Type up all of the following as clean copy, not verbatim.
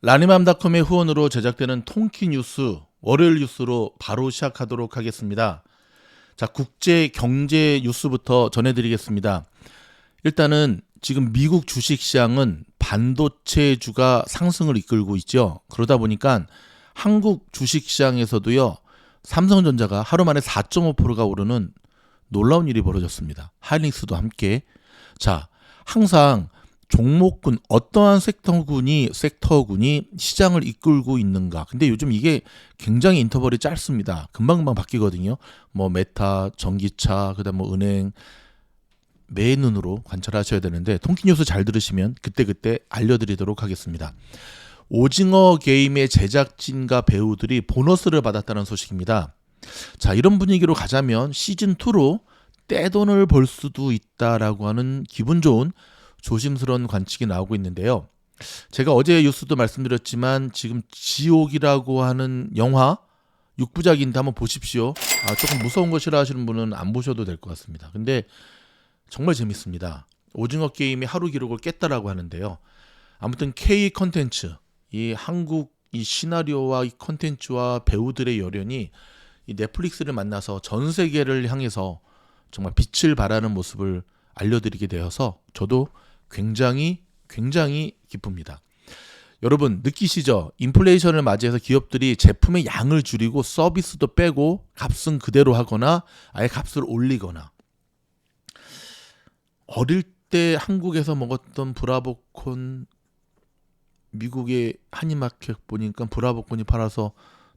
라니맘닷컴의 후원으로 제작되는 통키 뉴스 월요일 뉴스로 바로 시작하도록 하겠습니다. 자, 국제 경제 뉴스부터 전해드리겠습니다. 일단은 지금 미국 주식시장은 반도체주가 상승을 이끌고 있죠. 그러다 보니까 한국 주식시장에서도요, 삼성전자가 하루 만에 4.5%가 오르는 놀라운 일이 벌어졌습니다. 하이닉스도 함께. 자, 항상 종목군 어떠한 섹터군이 시장을 이끌고 있는가. 근데 요즘 이게 굉장히 인터벌이 짧습니다. 금방금방 바뀌거든요. 뭐 메타, 전기차, 그다음 뭐 은행, 매 눈으로 관찰하셔야 되는데 통키뉴스 잘 들으시면 그때그때 알려드리도록 하겠습니다. 오징어 게임의 제작진과 배우들이 보너스를 받았다는 소식입니다. 자, 이런 분위기로 가자면 시즌2로 떼돈을 벌 수도 있다라고 하는 기분 좋은 조심스러운 관측이 나오고 있는데요. 제가 어제 뉴스도 말씀드렸지만 지금 지옥이라고 하는 영화 6부작인데 한번 보십시오. 조금 무서운 거 싫어하시는 분은 안 보셔도 될 것 같습니다. 근데 정말 재밌습니다. 오징어 게임이 하루 기록을 깼다라고 하는데요. 아무튼 K 컨텐츠, 이 한국 이 시나리오와 이 컨텐츠와 배우들의 열연이 이 넷플릭스를 만나서 전 세계를 향해서 정말 빛을 발하는 모습을 알려드리게 되어서 저도 굉장히 기쁩니다. 여러분 느끼시죠? 인플레이션을 맞이해서 기업들이 제품의 양을 줄이고 서비스도 빼고 값은 그대로 하거나 아예 값을 올리거나. 어릴 때 한국에서 먹었던 브라보콘, 미국의 한인마켓 보니까 브라보콘이 팔아서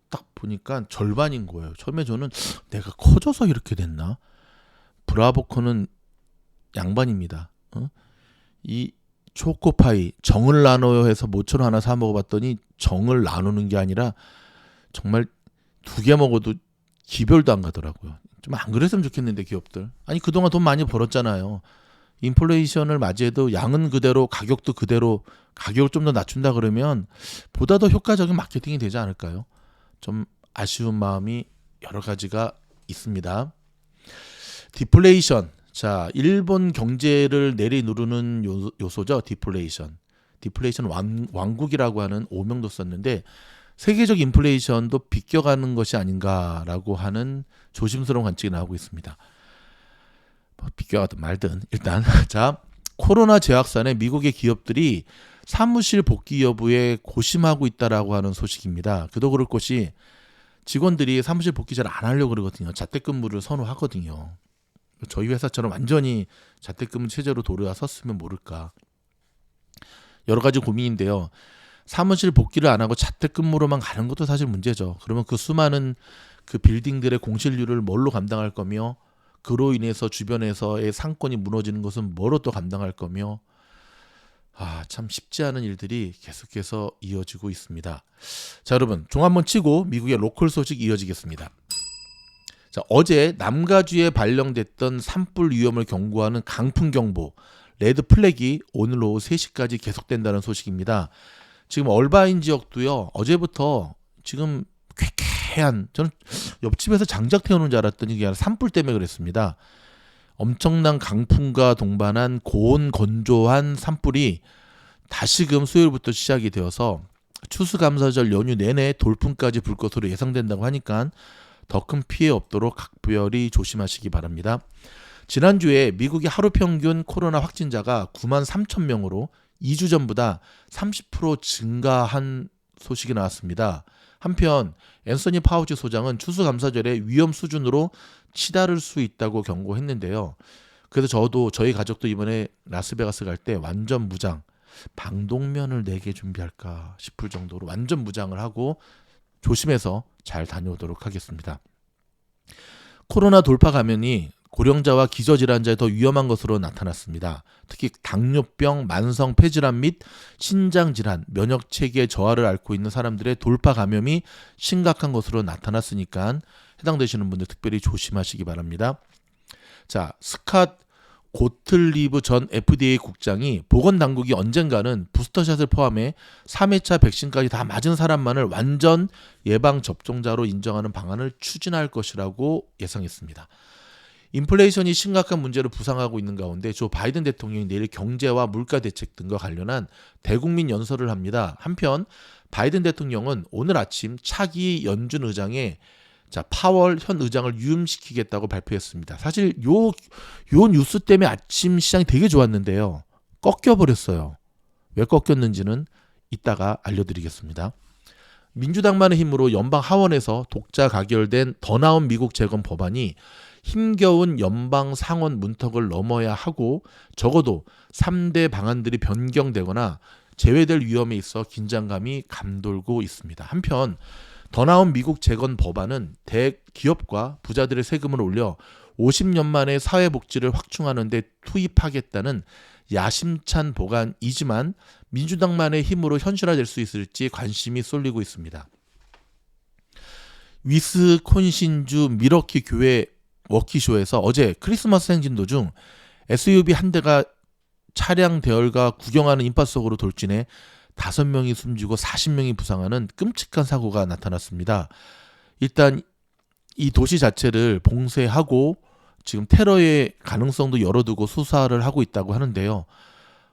딱 보니까 절반인 거예요. 처음에 저는 내가 커져서 이렇게 됐나? 브라보콘은 양반입니다. 이 초코파이 정을 나눠요 해서 모처럼 하나 사 먹어봤더니 정을 나누는 게 아니라 정말 2개 먹어도 기별도 안 가더라고요. 좀 안 그랬으면 좋겠는데 기업들. 아니 그동안 돈 많이 벌었잖아요. 인플레이션을 맞이해도 양은 그대로 가격도 그대로 가격을 좀 더 낮춘다 그러면 보다 더 효과적인 마케팅이 되지 않을까요? 좀 아쉬운 마음이 여러 가지가 있습니다. 디플레이션. 자, 일본 경제를 내리누르는 요소죠. 디플레이션. 디플레이션 왕국이라고 하는 오명도 썼는데 세계적 인플레이션도 비껴가는 것이 아닌가라고 하는 조심스러운 관측이 나오고 있습니다. 비껴가든 말든 일단 자, 코로나 재확산에 미국의 기업들이 사무실 복귀 여부에 고심하고 있다라고 하는 소식입니다. 그도 그럴 것이 직원들이 사무실 복귀 잘 안 하려고 그러거든요. 자택근무를 선호하거든요. 저희 회사처럼 완전히 자택근무 체제로 돌아섰으면 모를까. 여러 가지 고민인데요. 사무실 복귀를 안 하고 자택근무로만 가는 것도 사실 문제죠. 그러면 그 수많은 그 빌딩들의 공실률을 뭘로 감당할 거며 그로 인해서 주변에서의 상권이 무너지는 것은 뭐로 또 감당할 거며 참 쉽지 않은 일들이 계속해서 이어지고 있습니다. 자, 여러분 종 한번 치고 미국의 로컬 소식 이어지겠습니다. 자, 어제 남가주에 발령됐던 산불 위험을 경고하는 강풍경보 레드 플래기 오늘 오후 3시까지 계속된다는 소식입니다. 지금 얼바인 지역도요. 어제부터 지금 쾌쾌한, 저는 옆집에서 장작 태우는 줄 알았더니 그게 아니라 산불 때문에 그랬습니다. 엄청난 강풍과 동반한 고온 건조한 산불이 다시금 수요일부터 시작이 되어서 추수감사절 연휴 내내 돌풍까지 불 것으로 예상된다고 하니까 더 큰 피해 없도록 각별히 조심하시기 바랍니다. 지난주에 미국의 하루 평균 코로나 확진자가 9만 3천 명으로 2주 전보다 30% 증가한 소식이 나왔습니다. 한편 앤서니 파우치 소장은 추수감사절에 위험 수준으로 치달을 수 있다고 경고했는데요. 그래서 저희 가족도 이번에 라스베가스 갈 때 완전 무장, 방독면을 4개 준비할까 싶을 정도로 완전 무장을 하고 조심해서 잘 다녀오도록 하겠습니다. 코로나 돌파 감염이 고령자와 기저질환자에 더 위험한 것으로 나타났습니다. 특히 당뇨병, 만성 폐질환 및 신장질환, 면역체계 저하를 앓고 있는 사람들의 돌파 감염이 심각한 것으로 나타났으니까 해당되시는 분들 특별히 조심하시기 바랍니다. 자, 스캇 고틀리브 전 FDA 국장이 보건당국이 언젠가는 부스터샷을 포함해 3회차 백신까지 다 맞은 사람만을 완전 예방접종자로 인정하는 방안을 추진할 것이라고 예상했습니다. 인플레이션이 심각한 문제로 부상하고 있는 가운데 조 바이든 대통령이 내일 경제와 물가 대책 등과 관련한 대국민 연설을 합니다. 한편 바이든 대통령은 오늘 아침 차기 연준 의장에 파월 현 의장을 유임시키겠다고 발표했습니다. 사실 요 뉴스 때문에 아침 시장이 되게 좋았는데요. 꺾여버렸어요. 왜 꺾였는지는 이따가 알려드리겠습니다. 민주당만의 힘으로 연방 하원에서 독자 가결된 더 나은 미국 재건 법안이 힘겨운 연방 상원 문턱을 넘어야 하고 적어도 3대 방안들이 변경되거나 제외될 위험에 있어 긴장감이 감돌고 있습니다. 한편 더 나은 미국 재건 법안은 대기업과 부자들의 세금을 올려 50년 만에 사회복지를 확충하는 데 투입하겠다는 야심찬 법안이지만 민주당만의 힘으로 현실화될 수 있을지 관심이 쏠리고 있습니다. 위스콘신주 미러키 교회 워키쇼에서 어제 크리스마스 행진 도중 SUV 한 대가 차량 대열과 구경하는 인파 속으로 돌진해 5명이 숨지고 40명이 부상하는 끔찍한 사고가 나타났습니다. 일단 이 도시 자체를 봉쇄하고 지금 테러의 가능성도 열어두고 수사를 하고 있다고 하는데요.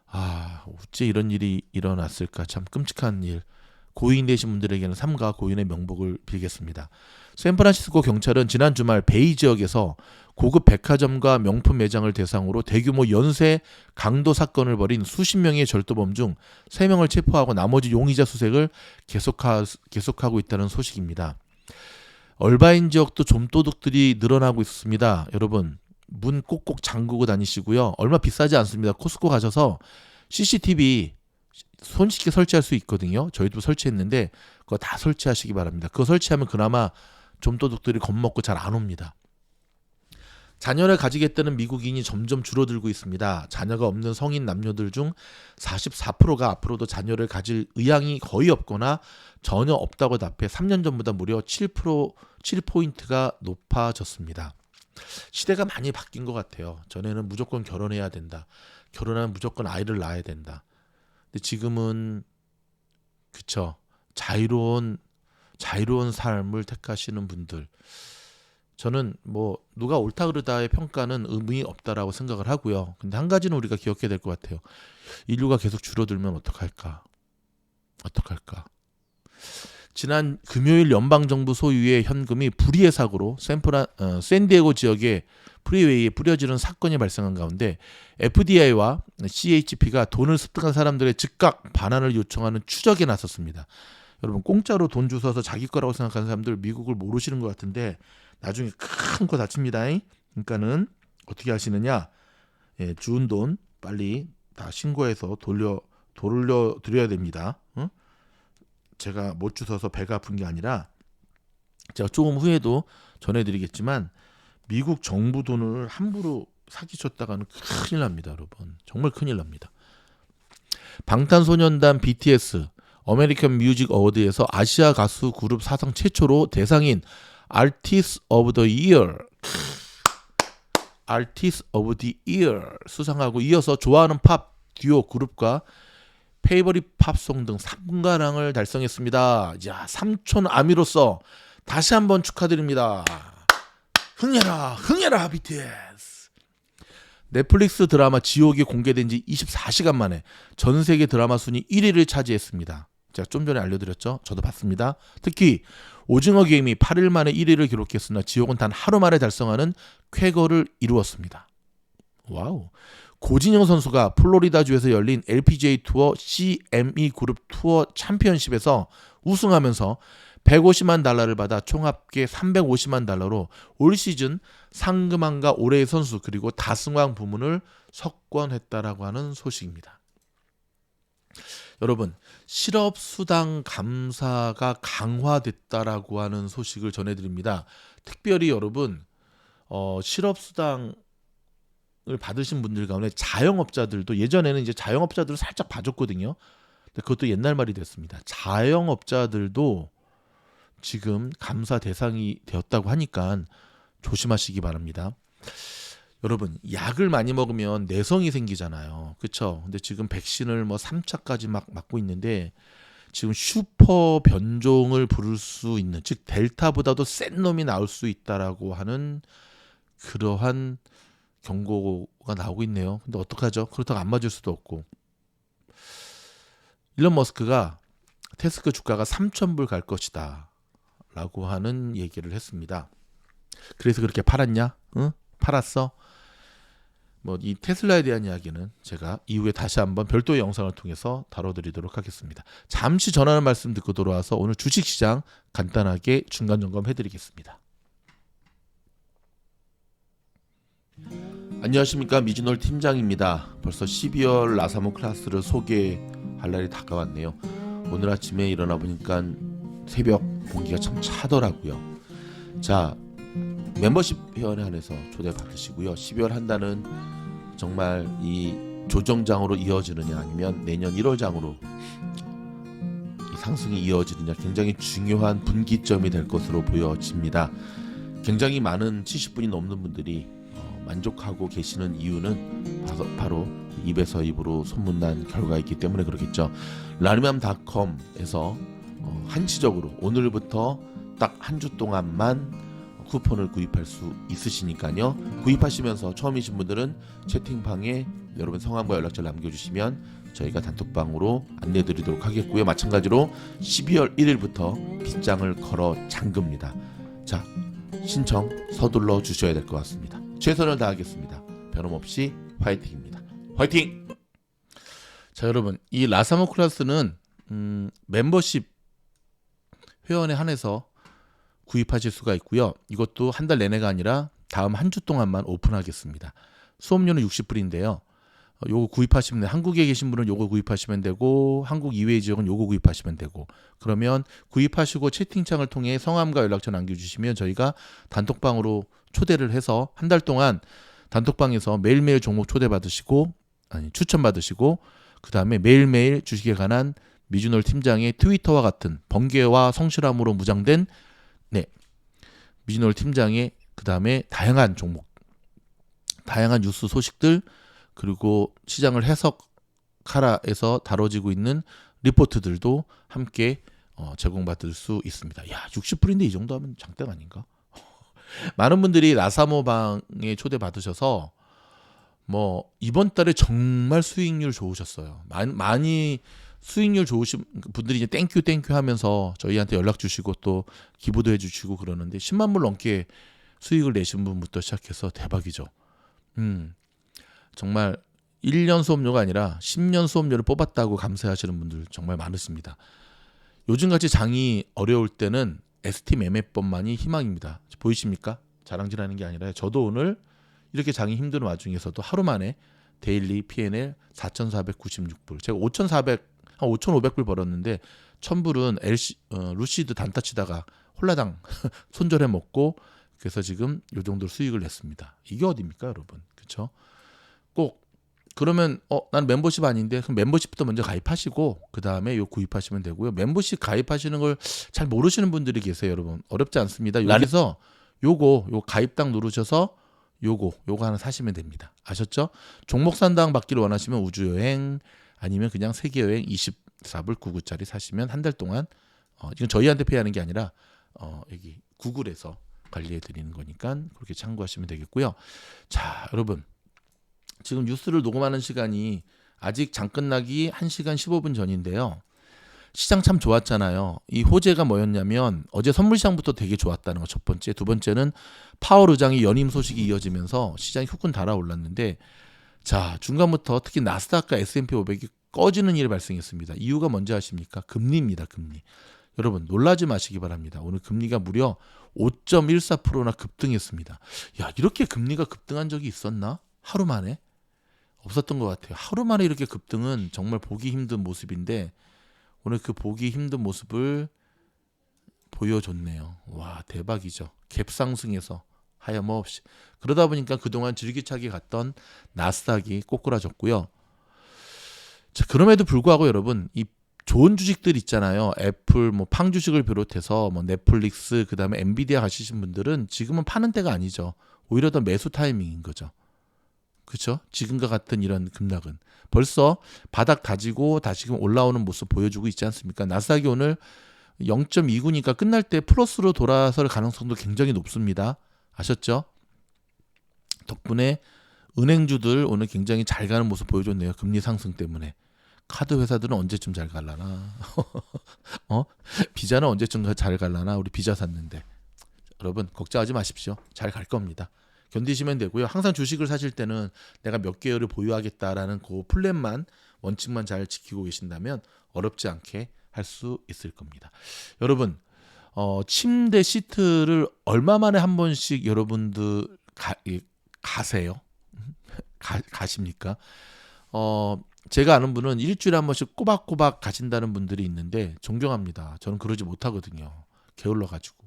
어째 이런 일이 일어났을까, 참 끔찍한 일. 고인 되신 분들에게는 삼가 고인의 명복을 빌겠습니다. 샌프란시스코 경찰은 지난 주말 베이 지역에서 고급 백화점과 명품 매장을 대상으로 대규모 연쇄 강도 사건을 벌인 수십 명의 절도범 중 3명을 체포하고 나머지 용의자 수색을 계속하고 있다는 소식입니다. 얼바인 지역도 좀도둑들이 늘어나고 있습니다. 여러분, 문 꼭꼭 잠그고 다니시고요. 얼마 비싸지 않습니다. 코스코 가셔서 CCTV 손쉽게 설치할 수 있거든요. 저희도 설치했는데 그거 다 설치하시기 바랍니다. 그거 설치하면 그나마 좀도둑들이 겁먹고 잘 안 옵니다. 자녀를 가지겠다는 미국인이 점점 줄어들고 있습니다. 자녀가 없는 성인 남녀들 중 44%가 앞으로도 자녀를 가질 의향이 거의 없거나 전혀 없다고 답해 3년 전보다 무려 7포인트가 높아졌습니다. 시대가 많이 바뀐 것 같아요. 전에는 무조건 결혼해야 된다. 결혼하면 무조건 아이를 낳아야 된다. 근데 지금은 그쵸, 자유로운 삶을 택하시는 분들, 저는 뭐 누가 옳다 그르다의 평가는 의미 없다라고 생각을 하고요. 근데 한 가지는 우리가 기억해야 될 것 같아요. 인류가 계속 줄어들면 어떡할까? 지난 금요일 연방정부 소유의 현금이 불의의 사고로 샌디에고 지역의 프리웨이에 뿌려지는 사건이 발생한 가운데 FDI와 CHP가 돈을 습득한 사람들의 즉각 반환을 요청하는 추적에 나섰습니다. 여러분, 공짜로 돈 주워서 자기 거라고 생각하는 사람들 미국을 모르시는 것 같은데 나중에 큰 거 다칩니다. 그러니까는 어떻게 하시느냐? 주운 돈 빨리 다 신고해서 돌려드려야 됩니다. 제가 못 주워서 배가 아픈 게 아니라 제가 조금 후에도 전해드리겠지만 미국 정부 돈을 함부로 사기쳤다가는 큰일 납니다. 여러분, 정말 큰일 납니다. 방탄소년단 BTS 아메리칸 뮤직 어워드에서 아시아 가수 그룹 사상 최초로 대상인 Artist of the Year 수상하고 이어서 좋아하는 팝 듀오 그룹과 페이버릿 팝송 등 3관왕을 달성했습니다. 야, 삼촌 아미로서 다시 한번 축하드립니다. 흥해라 BTS. 넷플릭스 드라마 지옥이 공개된 지 24시간 만에 전 세계 드라마 순위 1위를 차지했습니다. 제가 좀 전에 알려드렸죠. 저도 봤습니다. 특히 오징어 게임이 8일 만에 1위를 기록했으나 지옥은 단 하루 만에 달성하는 쾌거를 이루었습니다. 와우. 고진영 선수가 플로리다주에서 열린 LPGA 투어 CME 그룹 투어 챔피언십에서 우승하면서 150만 달러를 받아 총 합계 350만 달러로 올 시즌 상금왕과 올해의 선수 그리고 다승왕 부문을 석권했다라고 하는 소식입니다. 여러분, 실업수당 감사가 강화됐다라고 하는 소식을 전해드립니다. 특별히 여러분, 실업수당을 받으신 분들 가운데 자영업자들도, 예전에는 이제 자영업자들을 살짝 봐줬거든요. 근데 그것도 옛날 말이 됐습니다. 자영업자들도 지금 감사 대상이 되었다고 하니까 조심하시기 바랍니다. 여러분, 약을 많이 먹으면 내성이 생기잖아요. 그렇죠? 근데 지금 백신을 3차까지 막 맞고 있는데 지금 슈퍼 변종을 부를 수 있는, 즉 델타보다도 센 놈이 나올 수 있다라고 하는 그러한 경고가 나오고 있네요. 근데 어떡하죠? 그렇다고 안 맞을 수도 없고. 일론 머스크가 테스크 주가가 3,000불 갈 것이다 라고 하는 얘기를 했습니다. 그래서 그렇게 팔았냐? 응? 팔았어? 뭐 이 테슬라에 대한 이야기는 제가 이후에 다시 한번 별도의 영상을 통해서 다뤄드리도록 하겠습니다. 잠시 전하는 말씀 듣고 돌아와서 오늘 주식시장 간단하게 중간 점검해드리겠습니다. 안녕하십니까, 미주놀 팀장입니다. 벌써 12월 라사모 클래스를 소개할 날이 다가왔네요. 오늘 아침에 일어나 보니까 새벽 공기가 참 차더라고요. 자, 멤버십 회원에 한해서 초대받으시고요. 12월 한 달은 정말 이 조정장으로 이어지느냐 아니면 내년 1월장으로 이 상승이 이어지느냐 굉장히 중요한 분기점이 될 것으로 보여집니다. 굉장히 많은 70분이 넘는 분들이 만족하고 계시는 이유는 바로 입에서 입으로 소문난 결과이기 때문에 그렇겠죠. 라르맘닷컴에서 한시적으로 오늘부터 딱 한 주 동안만 쿠폰을 구입할 수 있으시니까요. 구입하시면서 처음이신 분들은 채팅방에 여러분 성함과 연락처를 남겨주시면 저희가 단톡방으로 안내드리도록 하겠고요. 마찬가지로 12월 1일부터 빗장을 걸어 잠깁니다. 자, 신청 서둘러 주셔야 될 것 같습니다. 최선을 다하겠습니다. 변함없이 화이팅입니다. 화이팅! 자, 여러분, 이 라사모 클래스는 멤버십 회원에 한해서 구입하실 수가 있고요. 이것도 한 달 내내가 아니라 다음 한 주 동안만 오픈하겠습니다. 수업료는 60불인데요. 요거 구입하시면 한국에 계신 분은 요거 구입하시면 되고 한국 이외의 지역은 요거 구입하시면 되고 그러면 구입하시고 채팅창을 통해 성함과 연락처 남겨주시면 저희가 단톡방으로 초대를 해서 한 달 동안 단톡방에서 매일매일 종목 초대받으시고 추천받으시고 그 다음에 매일매일 주식에 관한 미주놀 팀장의 트위터와 같은 번개와 성실함으로 무장된 미주놀 팀장의 그 다음에 다양한 종목, 다양한 뉴스 소식들 그리고 시장을 해석하라에서 다뤄지고 있는 리포트들도 함께 제공받을 수 있습니다. 야, 60불인데 이 정도 하면 장땡 아닌가? 많은 분들이 라사모 방에 초대받으셔서 뭐 이번 달에 정말 수익률 좋으셨어요. 많이 수익률 좋으신 분들이 이제 땡큐 하면서 저희한테 연락 주시고 또 기부도 해주시고 그러는데 10만 불 넘게 수익을 내신 분부터 시작해서 대박이죠. 정말 1년 수업료가 아니라 10년 수업료를 뽑았다고 감사하시는 분들 정말 많으십니다. 요즘같이 장이 어려울 때는 ST매매법만이 희망입니다. 보이십니까? 자랑질하는 게 아니라 저도 오늘 이렇게 장이 힘든 와중에서도 하루 만에 데일리 P&L 4,496불 제가 5,500불 벌었는데 1,000불은 루시드 단타 치다가 홀라당 손절해 먹고 그래서 지금 요 정도 수익을 냈습니다. 이게 어딥니까 여러분? 그렇죠? 꼭 그러면 난 멤버십 아닌데 그럼 멤버십부터 먼저 가입하시고 그 다음에 요 구입하시면 되고요. 멤버십 가입하시는 걸 잘 모르시는 분들이 계세요 여러분. 어렵지 않습니다. 여기서 요 가입당 누르셔서 요거 하나 사시면 됩니다. 아셨죠? 종목 산당 받기를 원하시면 우주여행 아니면 그냥 세계여행 24불 99짜리 사시면 한 달 동안 이건 저희한테 페이하는 게 아니라 여기 구글에서 관리해 드리는 거니까 그렇게 참고하시면 되겠고요. 자, 여러분 지금 뉴스를 녹음하는 시간이 아직 장 끝나기 1시간 15분 전인데요. 시장 참 좋았잖아요. 이 호재가 뭐였냐면 어제 선물시장부터 되게 좋았다는 거 첫 번째. 두 번째는 파월 의장이 연임 소식이 이어지면서 시장이 후끈 달아올랐는데 자, 중간부터 특히 나스닥과 S&P 500이 꺼지는 일이 발생했습니다. 이유가 뭔지 아십니까? 금리입니다. 금리. 여러분 놀라지 마시기 바랍니다. 오늘 금리가 무려 5.14%나 급등했습니다. 야, 이렇게 금리가 급등한 적이 있었나? 하루 만에? 없었던 것 같아요. 하루 만에 이렇게 급등은 정말 보기 힘든 모습인데 오늘 그 보기 힘든 모습을 보여줬네요. 와, 대박이죠. 갭상승에서 하염없이. 그러다 보니까 그동안 줄기차게 갔던 나스닥이 꼬꾸라졌고요. 자, 그럼에도 불구하고 여러분 이 좋은 주식들 있잖아요. 애플, 팡 주식을 비롯해서 넷플릭스, 그 다음에 엔비디아 가시신 분들은 지금은 파는 때가 아니죠. 오히려 더 매수 타이밍인 거죠. 그렇죠? 지금과 같은 이런 급락은 벌써 바닥 다지고 다시금 올라오는 모습 보여주고 있지 않습니까? 나스닥이 오늘 0.29니까 끝날 때 플러스로 돌아설 가능성도 굉장히 높습니다. 아셨죠? 덕분에 은행주들 오늘 굉장히 잘 가는 모습 보여줬네요. 금리 상승 때문에. 카드 회사들은 언제쯤 잘 갈라나? 비자는 언제쯤 잘 갈라나? 우리 비자 샀는데. 여러분 걱정하지 마십시오. 잘 갈 겁니다. 견디시면 되고요. 항상 주식을 사실 때는 내가 몇 개월을 보유하겠다라는 그 플랜만 원칙만 잘 지키고 계신다면 어렵지 않게 할 수 있을 겁니다. 여러분 침대 시트를 얼마 만에 한 번씩 여러분들 가세요? 가십니까? 제가 아는 분은 일주일에 한 번씩 꼬박꼬박 가신다는 분들이 있는데 존경합니다. 저는 그러지 못하거든요. 게을러 가지고.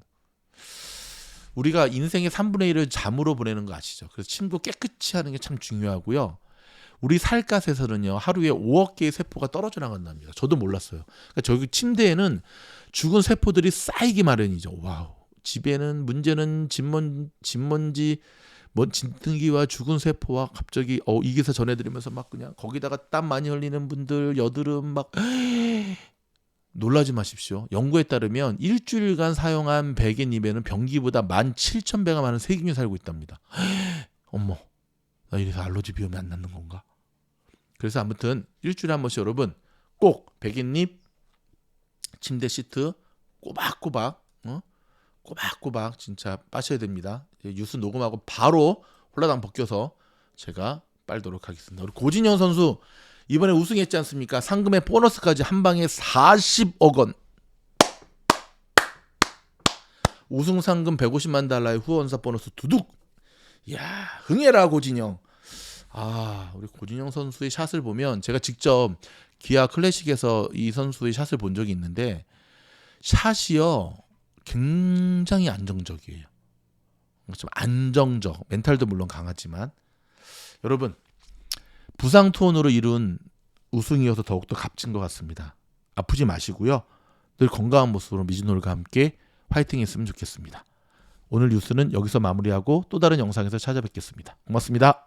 우리가 인생의 3분의 1을 잠으로 보내는 거 아시죠? 그래서 침도 깨끗이 하는 게 참 중요하고요. 우리 살갗에서는요 하루에 5억 개의 세포가 떨어져 나간답니다. 저도 몰랐어요. 그러니까 저기 침대에는 죽은 세포들이 쌓이기 마련이죠. 와우. 집에는 문제는 진먼지, 진드기와 죽은 세포와 갑자기 이 기사 전해드리면서 막 그냥 거기다가 땀 많이 흘리는 분들 여드름 막 놀라지 마십시오. 연구에 따르면 일주일간 사용한 베개 입에는 변기보다 17,000배가 많은 세균이 살고 있답니다. 어머, 나 이래서 알러지 비염이 안 낫는 건가? 그래서 아무튼 일주일에 한 번씩 여러분 꼭 베갯잎, 침대 시트 꼬박꼬박 꼬박꼬박 진짜 빠셔야 됩니다. 뉴스 녹음하고 바로 홀라당 벗겨서 제가 빨도록 하겠습니다. 우리 고진영 선수 이번에 우승했지 않습니까? 상금의 보너스까지 한 방에 40억 원. 우승 상금 150만 달러의 후원사 보너스 두둑. 이야, 흥해라 고진영. 우리 고진영 선수의 샷을 보면 제가 직접 기아 클래식에서 이 선수의 샷을 본 적이 있는데 샷이요 굉장히 안정적이에요. 좀 안정적, 멘탈도 물론 강하지만 여러분 부상 투혼으로 이룬 우승이어서 더욱더 값진 것 같습니다. 아프지 마시고요. 늘 건강한 모습으로 미즈노을과 함께 화이팅 했으면 좋겠습니다. 오늘 뉴스는 여기서 마무리하고 또 다른 영상에서 찾아뵙겠습니다. 고맙습니다.